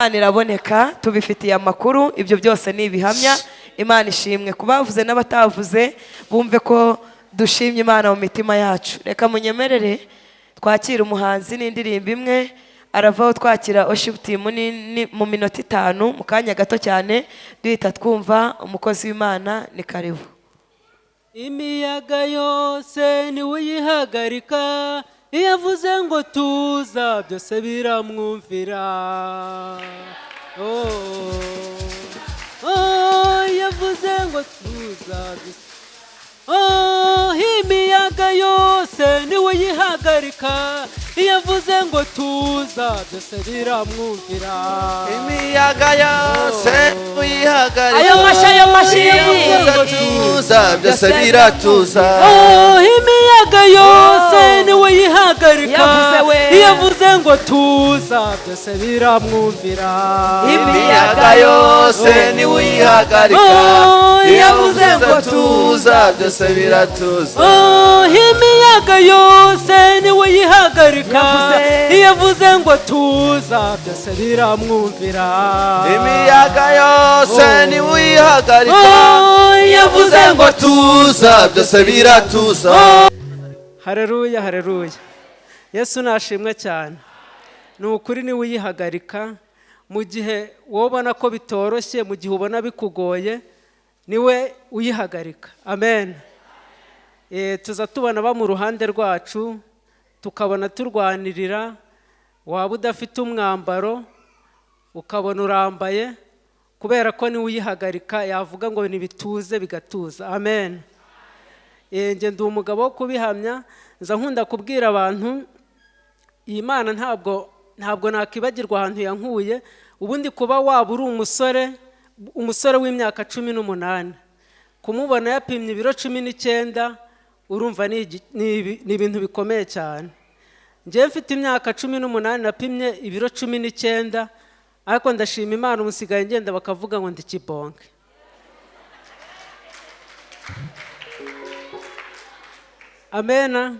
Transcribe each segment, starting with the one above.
Imana iraboneka, tubifitiye amakuru, ibyo byose ni ibihamya. Imana ishimwe, kubavuze n'abatavuze bumve ko dushimye Imana mu mitima yacu. Reka munyemerere twakira umuhanzi n'indirimbo imwe, aravaho twakira worship team mu minota 5 mu kanya gato cyane, duhita twumva umukozi w'Imana. Ni karibu. Imiyaga yose ni uyihagarika, iyo avuze ngo tuza byose biramwumvira. Iyo avuze ngo tuza byose, imiyaga yose ni uyihagarika, iyo avuze ngo tuza byose biramwumvira. Imiyaga yose uyihagarika, ayo mashi tuza byose biratuza. Imiyaga yose ni uyihagarika, iyo avuze ngo tuza byose biramwumvira. Imiyaga yose ni uyihagarika, iyo avuze ngo tuza byose biratuza. Imiyaga yose ni uyihagarika, iyo avuze ngo tuza byose biramwumvira. Imiyaga yose ni uyihagarika, iyo avuze ngo tuza byose biratuza. Haleluya, haleluya. Yesu nashimwe cyane. Ni ukuri ni uyihagarika mu gihe wobona ko bitoroshye, mu gihe ubona bikugoye, niwe uyihagarika. Amen. Tuza tubona ba mu ruhande rwacu, tukabona turwanirira. Waba udafite umwambaro ukabona urambaye, kubera ko ni uyihagarika, yavuga ngo nibituze bigatuza. Amen. Nge ndi umugabo wo kubihamya, nza nkunda kubwira abantu, iyi Mana ntabwo nakibagirwa ahantu yankuye. Ubundi kuba waba uri umusore w'imyaka 18, kumubona yapimye ibiro 19, urumva ni ibintu bikomeye cyane. Nge mfite imyaka 18 napimye ibiro 19, ariko ndashima Imana umusigaye ngenda bakavuga ngo ndi kibonke. Amena.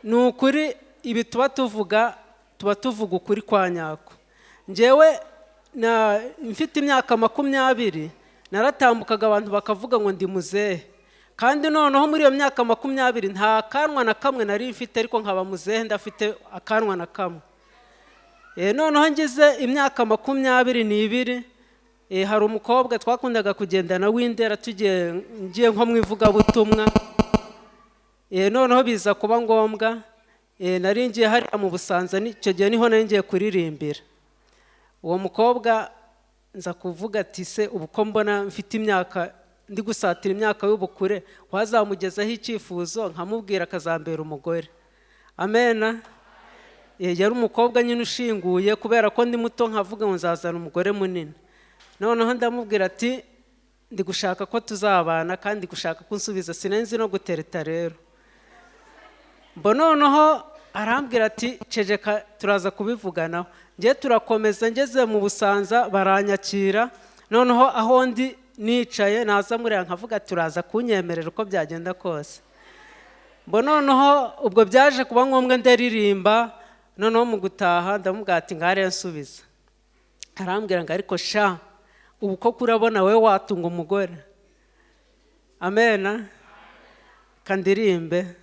Ni ukuri ibi tuba tuvuga ukuri kwa nyako. Ngewe mfite imyaka 20, naratambukaga abantu bakavuga ngo ndi muzehe, kandi noneho muri iyo myaka 20 nta kanwa na kamwe nari mfite, ariko nkaba muzehe ndafite akanwa na kamwe. Noneho ngize imyaka 22, hari umukobwa twakundaga kugendana w'Indera, ngiye nko mu ivugabutumwa. Noneho biza kuba ngombwa, nari ngiye hariya mu Busanza, icyo gihe niho nari ngiye kuririmbira. Uwo mukobwa nza kuvuga ati, se ubu ko mbona mfite imyaka, ndi gusatira imyaka y'ubukure, wazamugezaho icyifuzo nkamubwira akazambera umugore. Amena. Yari umukobwa nyine ushinguye, kubera ko ndi muto nkavuga ngo nzazana umugore munini. Noneho ndamubwira ati, ndi gushaka ko tuzabana kandi gushaka kunsubiza, sinenzi no gutereta rero. Noneho arambwira ati, ceceka turaza kubivuganaho. Ngiye turakomeza, ngeze mu Busanza baranyakira. Noneho aho ndi nicaye naza mureba nkavuga turaza kunyemerera uko byagenda kose. Noneho ubwo byaje kuba ngombwa ndaririmba. Noneho mu gutaha ndamubwira ati, ngare nsubiza. Arambwira ngo ariko sha, ubu ko kurabona we watunga umugore. Amena. Kandirimbe.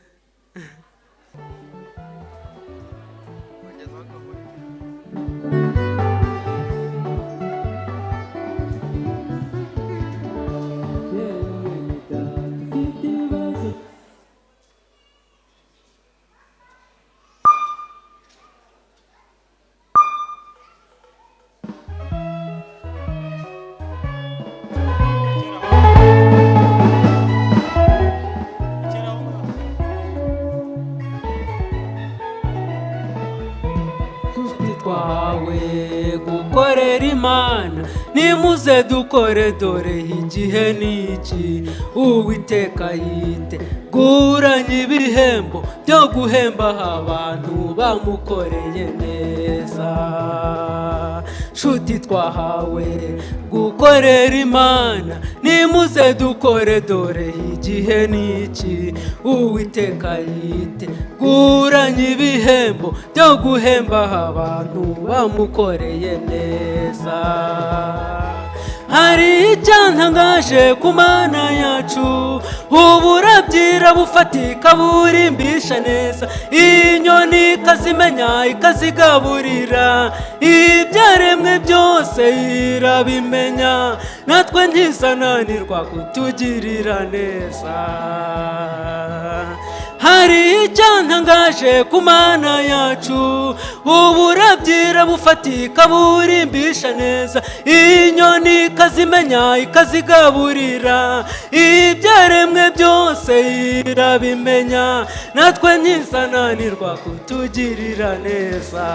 Gukorera Imana nimuze dukore, dore igihe niki Uwiteka yiteguranye ibihembo byo guhemba abantu bamukoreye neza. nshuti twahawe gukorera Imana, nimuze dukore dore igihe niki. Uwiteka yiteguranye ibihembo byo guhemba abantu bamukoreye neza. Hari icyantangaje ku Mana yacu, uburabyira bufatika burimbisha neza. Inyoni ikazimenya ikazigaburira, ibyaremwe byose irabimenya, natwe ntizananirwa kutugirira neza. Hari icyantangaje ku Mana yacu, uburabyira bufatika burimbisha neza. Inyoni ikazimenya ikazigaburira, ibyaremwe byose irabimenya, natwe ntizananirwa kutugirira neza.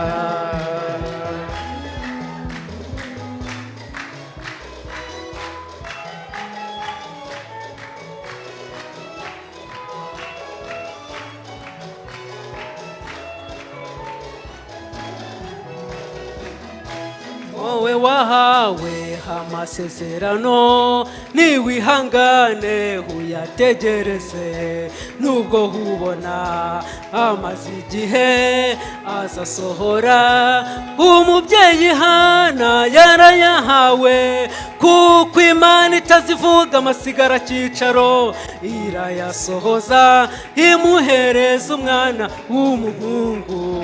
Wowe wahawe amasezerano, niwihangane uyategereze. Nubwo hubona amaze igihe azasohora, umubyeyi Hana yarayahawe, kuko Imana itazivuga amasigara cyicaro, irayasohoza imuhereza umwana w'umuhungu.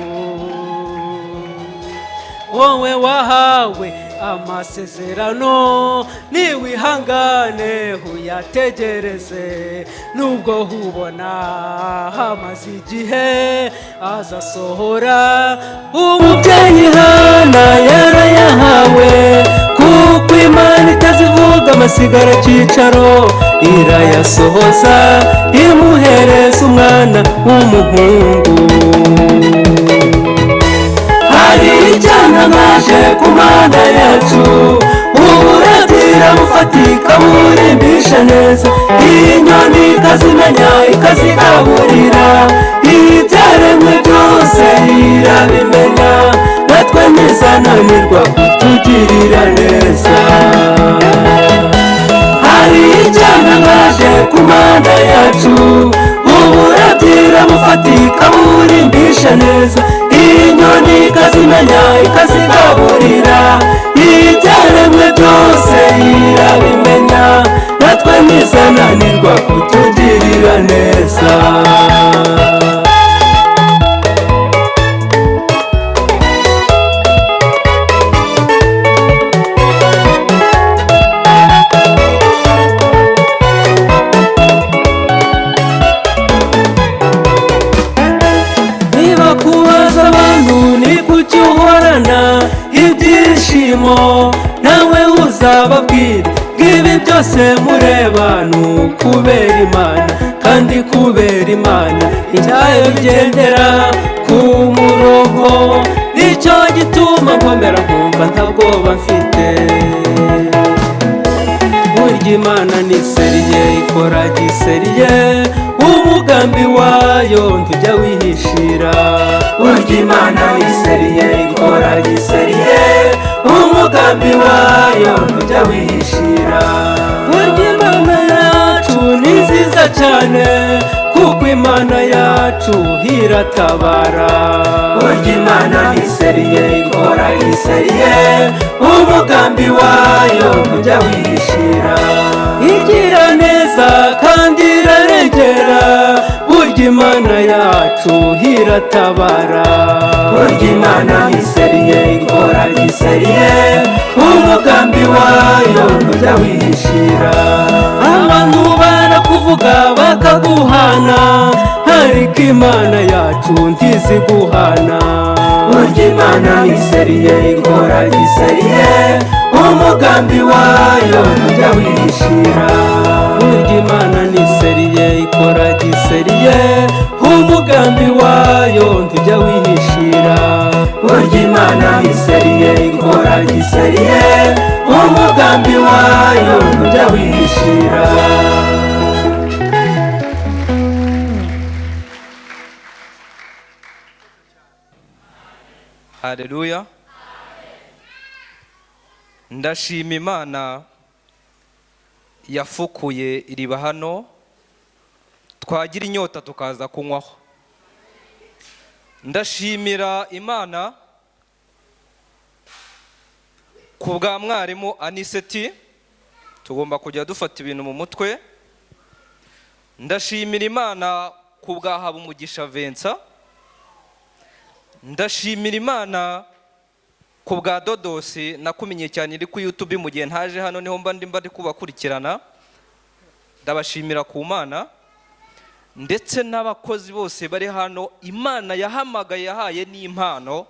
Wowe wahawe amasezerano, niwihangane uyategereze. Nubwo hubona hamaze igihe azasohora, umubyeyi Hana yarayahawe, kuko Imana itazivuga amasigara cyicaro, irayasohoza imuhereza umwana w'umuhungu. Hari icyantangaje ku Mana yacu, uburabyira bufatika burimbisha neza. Inyoni ikazimenya ikazigaburira, ibyaremwe byose irabimenya, natwe ntizananirwa kutugirira neza. Hari icyantangaje ku Mana yacu, uburabyira bufatika burimbisha neza. Inyoni ikazimenya ikazigaburira, ibyaremwe byose irabimenya, natwe ntizananirwa kutugirira neza. Ibyishimo nawe uzababwira, ibi byose mureba ni ukubera Imana, kandi kubera Imana ijyayo bigendera ku murongo. Nicyo gituma nkomera nkumva nta bwoba mfite. Burya Imana ni seriye, ikora giseriye, umugambi wayo ntujya wihishira. Burya Imana ni seriye, ikora giseriye, umugambi wayo ntujya wihishira. Burya Imana yacu ni nziza cyane, kuko Imana yacu iratabara. Burya Imana ni seriye, ikora giseriye, umugambi wayo ntujya wihishira. Igira neza kandi irarengera, burya Imana yacu iratabara. Burya Imana ni seriye, ikora giseriye, umugambi wayo ntujya wihishira. Abantu barakuvuga bakaguhana, ariko Imana yacu ntiziguhana. Burya Imana ni seriye, ikora giseriye, umugambi wayo ntujya wihishira. Burya Imana ni seriye, ikora giseriye, umugambi wayo ntujya wihishira. Burya Imana ni seriye, ikora giseriye, umugambi wayo ntujya wihishira. Haleluya. ndashima Imana yafukuye iriba hano twagira inyota tukaza kunywaho. Ndashimira Imana ku bwa mwarimu Aniseti, tugomba kujya dufata ibintu mu mutwe. Ndashimira Imana ku bwa Habumugisha Vincent. Ndashimira Imana ku bwa Dodosi, nakumenye cyane iri ku YouTube mu gihe ntaje hano, niho mba ndi kubakurikirana. Ndabashimira ku Mana ndetse n'abakozi bose bari hano. Imana yahamagaye yahaye n'impano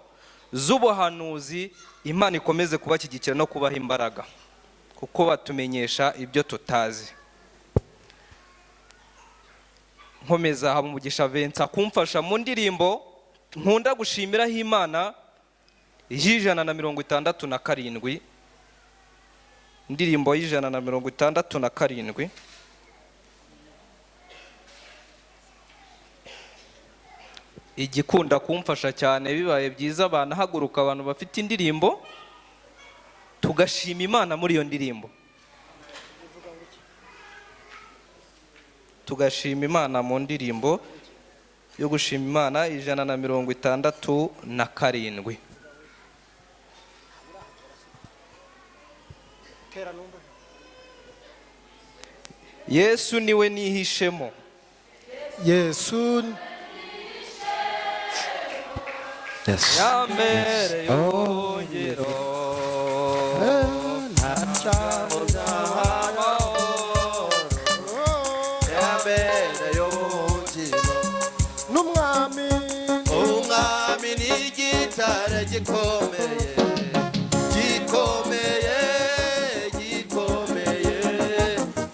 z'ubuhanuzi. Imana ikomeze kubashyigikira no kubaha imbaraga kuko batumenyesha ibyo tutazi. Nkomeza Habumugisha Vincent kumfasha mu ndirimbo nkunda gushimiraho Imana y'167, indirimbo y'167. Igikunda kumfasha cyane, bibaye byiza banahaguruka abantu bafite indirimbo tugashima Imana muri iyo ndirimbo. Tugashima Imana mu ndirimbo yo gushima Imana 167. Yesu niwe nihishemo. Yesu Yambere y'ubuhungiro Yambere y'ubuhungiro n'umwami n'igitare gikomeye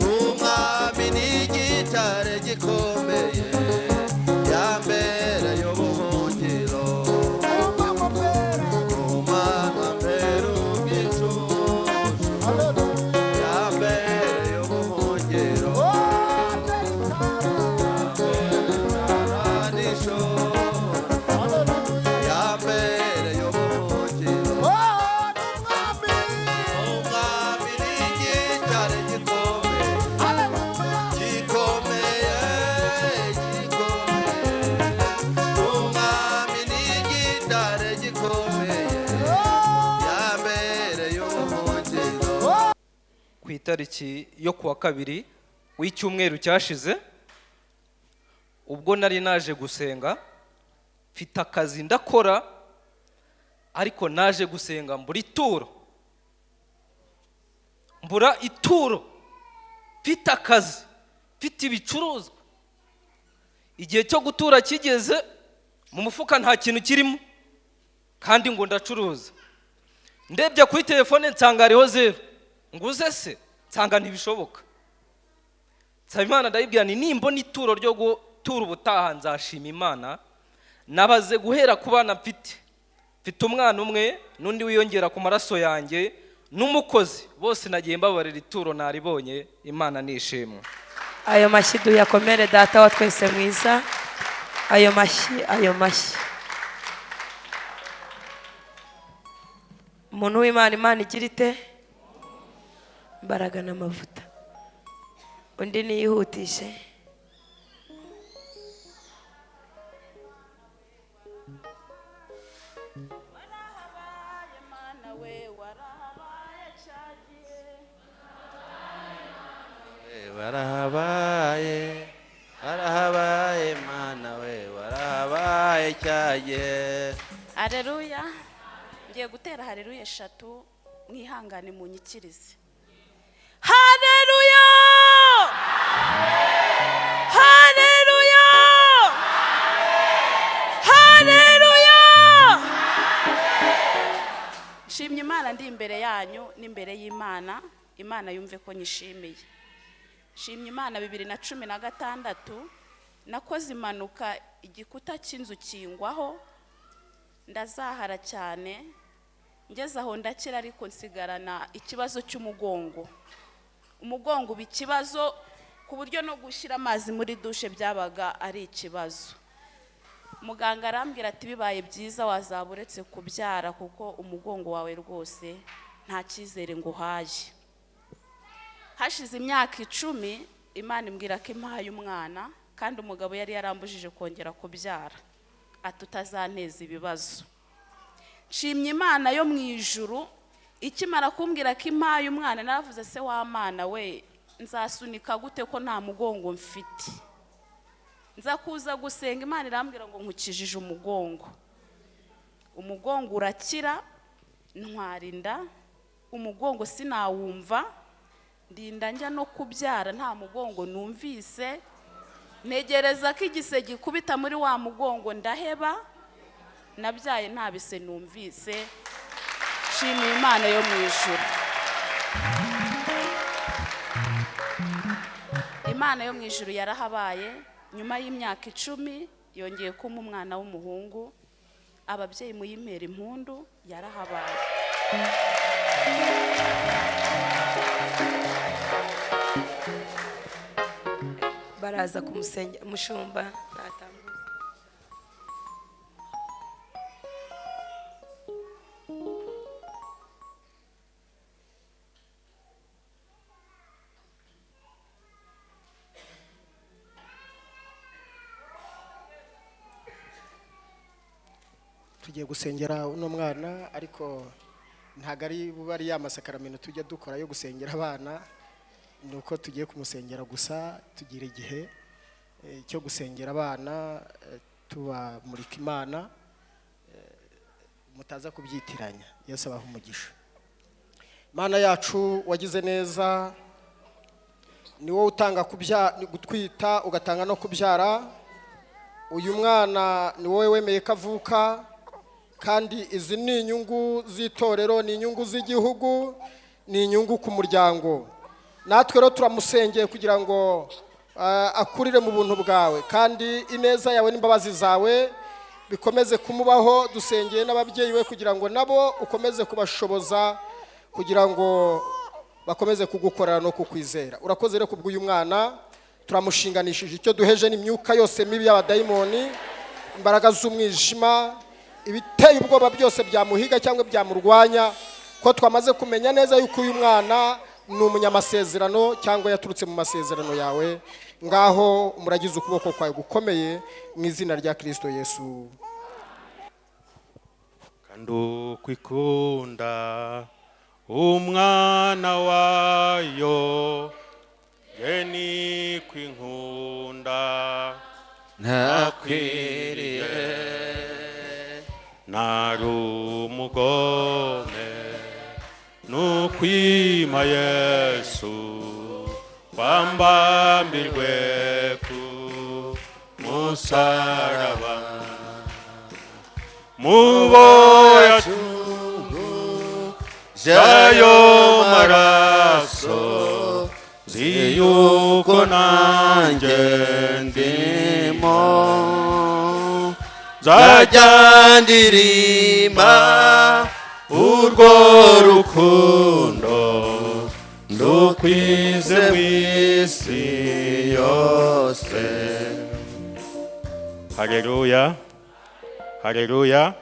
umwami n'igitare gikomeye yambere y'ubuhungiro umwami mbere ubw'icucu yambere y'ubuhungiro yambere y'ubuhungiro umwami n'igitare gikomeye umwami n'igitare gikomeye yambere y'ubuhungiro. ku itariki yo kuwa 2 w'icyumweru cyashize, ubwo nari naje gusenga, mfite akazi ndakora, ariko naje gusenga mbura ituro, mfite akazi, mfite ibicuruzwa. Igihe cyo gutura kigeze, mu mufuka nta kintu kirimo, kandi ngo ndacuruza. Ndebye kuri telefone nsanga hariho 0, nguze se nsanga ntibishoboka. Nsaba Imana ndayibwira ni nimbona ituro ryo gutura ubutaha nzashima Imana. Nabaze guhera ku bana mfite umwana umwe n'undi wiyongera ku maraso yanjye n'umukozi, bose nagiye mbabarira ituro naribonye. Imana nishimwe. Ayo mashyi duyakomere data wa twese mwiza. Ayo mashyi. Umuntu w'Imana, Imana igira ite? Imbaraga n'amavuta. Undi niyihutishe. warahabaye Mana we warahabaye cyagihe. Haleluya. Ngiye gutera haleluya 3, mwihangane munyikirize. Haleluya! Haleluya! Haleluya! Shimye Imana ndi imbere yanyu n'imbere y'Imana. Imana yumve ko nyishimiye. Shimye Imana 2016 nakoze impanuka, igikuta cy'inzu kingwaho, ndazahara cyane, ngeze aho ndakira, ariko nsigarana ikibazo cy'umugongo. Umugongo uba ikibazo ku buryo no gushyira amazi muri dushe byabaga ari ikibazo. Muganga arambwira ati bibaye byiza wazaba uretse kubyara kuko umugongo wawe rwose nta cyizere ngo uhaye. Hashize imyaka 10 Imana imbwira ko impaye umwana, kandi umugabo yari yarambujije kongera kubyara, atutazaneza ibibazo. Nshimye Imana yo mu ijuru, ikimara kumbwira ko impaye umwana naravuze se wa Mana we, nzasunika gute ko nta mugongo mfite? Nza kuza gusenga, Imana irambwira ngo nkukijije umugongo. Umugongo urakira, ntwarinda, umugongo sinawumva, ndinda njya no kubyara nta mugongo numvise, negereza ko igise gikubita muri wa mugongo ndaheba, nabyaye nta bise numvise. Nshimiye Imana yo mu ijuru. Imana yo mu ijuru yarahabaye, nyuma y'imyaka 10 yongeye kumpa umwana w'umuhungu. Ababyeyi muyimpera impundu, yarahabaye. baraza kumusengera. Mushumba natambuza. tugiye gusengera uno mwana, ariko ntago ari buba ari ya masakaramento tujya dukora yo gusengera abana, nuko tugiye kumusengera gusa. tugira igihe cyo gusengera abana, tubamurika Imana, mutaza kubyitiranya. Yesu abaha umugisha. Mana yacu wagize neza, ni wowe utanga gutwita ugatanga no kubyara. Uyu mwana ni wowe wemeye kavuka, kandi izi ni inyungu z'itorero, ni inyungu z'igihugu, ni inyungu ku muryango. Natwe rero turamusengeye kugira ngo akurire mu buntu bwawe, kandi ineza yawe n'imbabazi zawe bikomeze kumubaho. Dusengeye n'ababyeyi we kugira ngo nabo ukomeze kubashoboza, kugira ngo bakomeze kugukorera no kukwizera. Urakoze rero kubw'uyu mwana, turamushinganishije icyo duheje n'imyuka yose mibi y'abadayimoni, imbaraga z'umwijima, ibiteye ubwoba byose byamuhiga cyangwa byamurwanya, ko twamaze kumenya neza yuko uyu mwana ni umunyamasezerano cyangwa yaturutse mu masezerano yawe. Ngaho umuragize ukuboko kwawe gukomeye mu izina rya Kristo Yesu. kandi ukwikunda umwana wayo, yeni kwinkunda ntakwiriye nari umugome, nukwima Yesu wambambirwe ku musaraba, muboya jayo maraso, ziyuko nanjye ndimo, nzajya ndirimba urwo rukundo ndukwize w'isi yose. Haleluya, haleluya.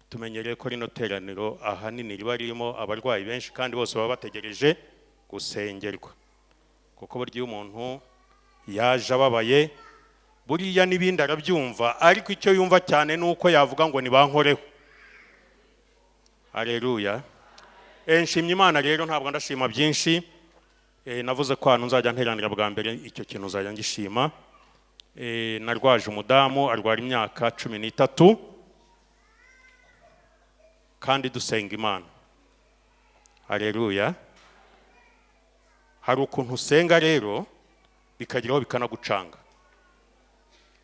Tumenyereye ko rino teraniro ahanini riba ririmo abarwayi benshi, kandi bose baba bategereje gusengerwa, kuko burya umuntu yaje ababaye, buriya n'ibindi arabyumva, ariko icyo yumva cyane nuko yavuga ngo nibankoreho. Haleluya. Nshimye Imana rero, ntabwo ndashima byinshi. Navuze ko hano nzajya nteranira bwa mbere, icyo kintu nzajya ngishima. Narwaje umudamu arwara imyaka 13, kandi dusenga Imana. Haleluya. Hari ukuntu usenga rero bikageraho bikanagucanga,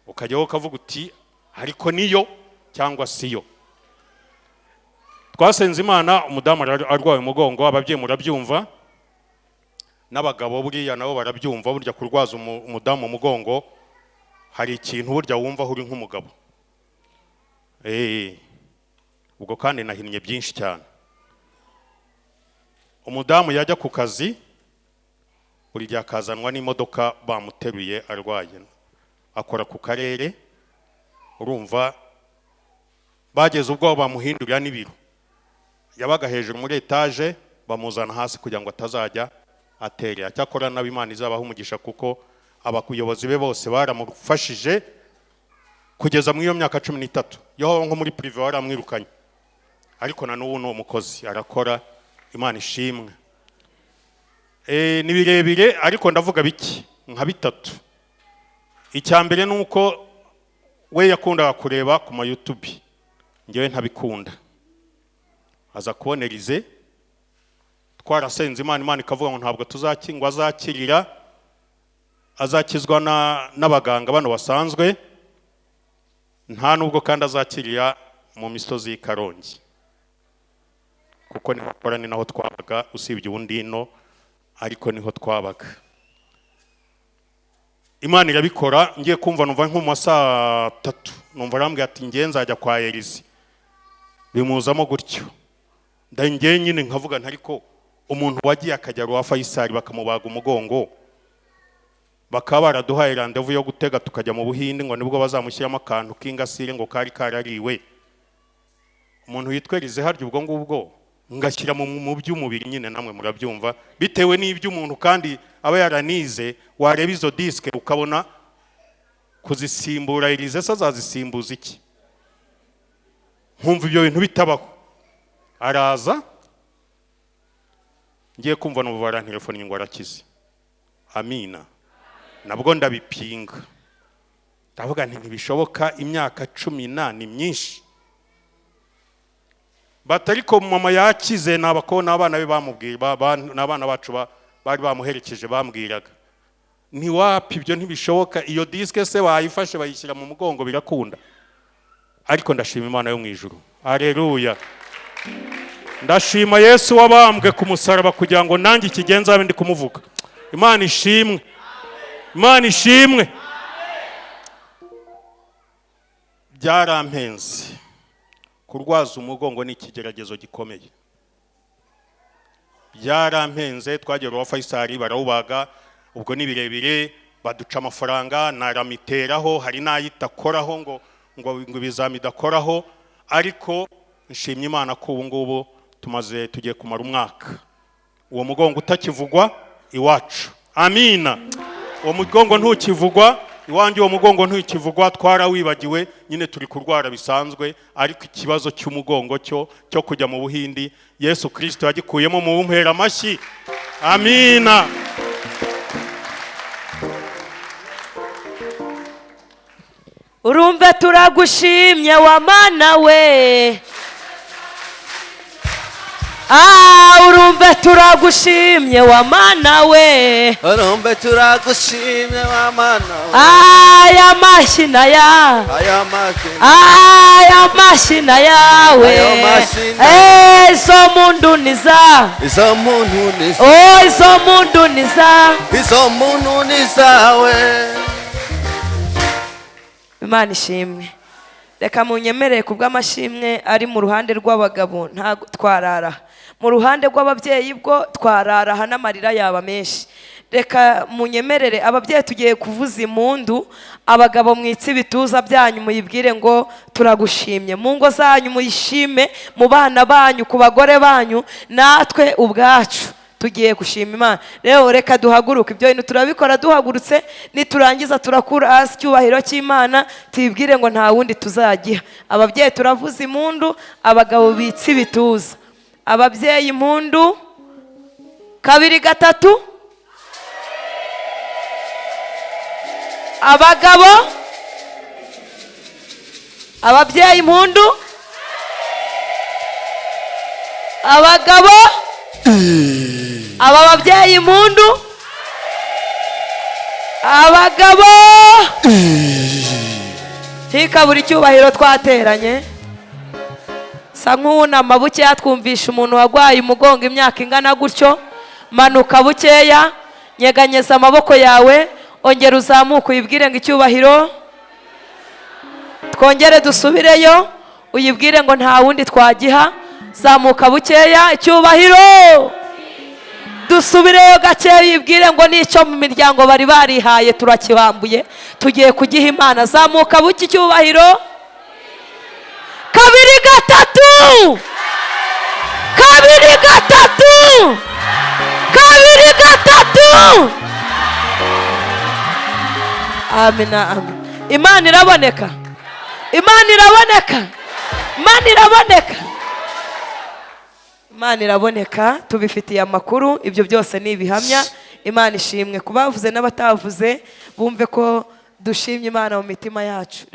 ukajyaho ukavuga uti ariko niyo cyangwa siyo. Twasenze Imana, umudamu arwaye umugongo, ababyeyi murabyumva, n'abagabo buriya nabo barabyumva. Burya kurwaza umudamu umugongo hari ikintu burya wumva uri nk'umugabo. Ubwo kandi nahinnye byinshi cyane. Umudamu yajya ku kazi, buri gihe akazanwa n'imodoka bamuteruye arwaye, akora ku karere. Urumva bageze ubwo bamuhindurira n'ibiro, yabaga hejuru muri etaje, bamuzana hasi kugira ngo atazajya aterera. Cyakora nabi Imana izabaha umugisha kuko abakuyobozi be bose baramufashije kugeza muri iyo myaka 13. Yo nko muri prive waramwirukanye, ariko na n'ubu ni umukozi arakora. Imana ishimwe. Ni birebire ariko ndavuga biki nka bitatu. Icyambere nuko we yakundaga kureba ku ma YouTube, ngewe ntabikunda. Aza kubonerize twarasenze Imana ikavuga ngo ntabwo tuzakingwa, azakirira, azakizwa n'abaganga bano basanzwe, nta nubwo kandi azakirira mu misozi y'Ikarongi, kuko niho akora, ni naho twabaga, usibye ubundi ino ariko niho twabaga. Imana irabikora. Ngiye kumva numva nko mu saa 3 numva arambwira ati ngiye nzajya kwa Elize, bimuzamo gutyo. Ndangiye nyine nkavuga ntariko umuntu wagiye akajya rwa Faisal bakamubaga umugongo, bakaba baraduhaye rendezvous yo gutega tukajya mu Buhinde ngo nibwo bazamushyiramo akantu k'ingasire ngo kari karariwe. Umuntu yitwa Elize harya ubwo ngubwo ngashyira mu by'umubiri nyine, namwe murabyumva, bitewe n'iby'umuntu kandi aba yaranize. Wareba izo diske ukabona kuzisimbura Elize se azazisimbuza iki? Nkumva ibyo bintu bitabaho. Araza, ngiye kumva numva barantelefone ngo arakize. Amina. Nabwo ndabipinga, ndavuga nti ntibishoboka, imyaka 18 ni myinshi. Batariko mama yakize nabakona abana be bamubwira, n'abana bacu bari bamuherekeje bambwiraga ni wapi ibyo ntibishoboka. Iyo diske se bayifashe bayishyira mu mugongo birakunda. Ariko ndashima Imana yo mu ijuru. Haleluya. Ndashima Yesu wabambwe ku musaraba kugira ngo nanjye ikigenza abe ndi kumuvuga. Imana ishimwe. Imana ishimwe. Byarampenze. Kurwaza umugongo ni ikigeragezo gikomeye. Byarampenze. Twagera wa Faisal barawubaga, ubwo ni birebire, baduca amafaranga, naramiteraho, hari nayitakoraho ngo bizamidakoraho. Ariko nshimye Imana ko ubu ngubu tugiye kumara umwaka uwo mugongo utakivugwa iwacu. Amina. Uwo mugongo ntukivugwa iwanjye, uwo mugongo ntukivugwa, twarawibagiwe nyine, turi kurwara bisanzwe. Ariko ikibazo cy'umugongo cyo kujya mu Buhindi Yesu Kristo yagikuyemo mu mpera amashyi. Amina. Urumve turagushimye wa Mana we. Urumve turagushimye wa Mana we. Urumve turagushimye wa Mana we. Aya mashina ya. Aya mashina yawe. Izo mundu niza. Izo mundu niza. Oh, izo mundu niza. Izo mundu niza we. Imana ishimwe. Reka munyemerere kubw'amashimwe ari mu ruhande rw'abagabo ntago twarara, mu ruhande rw'ababyeyi bwo twarara hanamarira yaba menshi. Reka munyemerere ababyeyi tugiye kuvuza impundu, abagabo mwitse ibituza byanyu muyibwire ngo turagushimye. Mu ngo zanyu muyishime, mu bana banyu, ku bagore banyu, natwe ubwacu tugiye gushima Imana. Rero reka duhaguruke, ibyo bintu turabikora duhagurutse, niturangiza turakura hasi cyubahiro cy'Imana, tubibwire ngo nta wundi tuzagiha. Ababyeyi turavuza impundu, abagabo bitse ibituza. Ababyeyi impundu, 2 3. Abagabo, ababyeyi impundu, abagabo, aba babyeyi impundu, abagabo, ntikabura icyubahiro twateranye. Sa nk'unama bukeya twumvisha umuntu wagwaye umugongo imyaka ingana gutyo. Manuka bukeya, nyeganyeza amaboko yawe, ongera uzamuka uyibwire ngo icyubahiro. Twongere dusubireyo, uyibwire ngo nta wundi twagiha. Zamuka bukeya, icyubahiro. Dusubireyo gakeya, uyibwire ngo nicyo mu miryango bari barihaye turakibambuye, tugiye kugiha Imana. Zamuka buke, icyubahiro. 2 3. kabiri gatatu. Amina, amen. Imana iraboneka, Imana iraboneka, Imana iraboneka, Imana iraboneka. Tubifitiye amakuru, ibyo byose ni ibihamya. Imana ishimwe ku bavuze n'abatavuze, bumve ko dushimye Imana mu mitima yacu.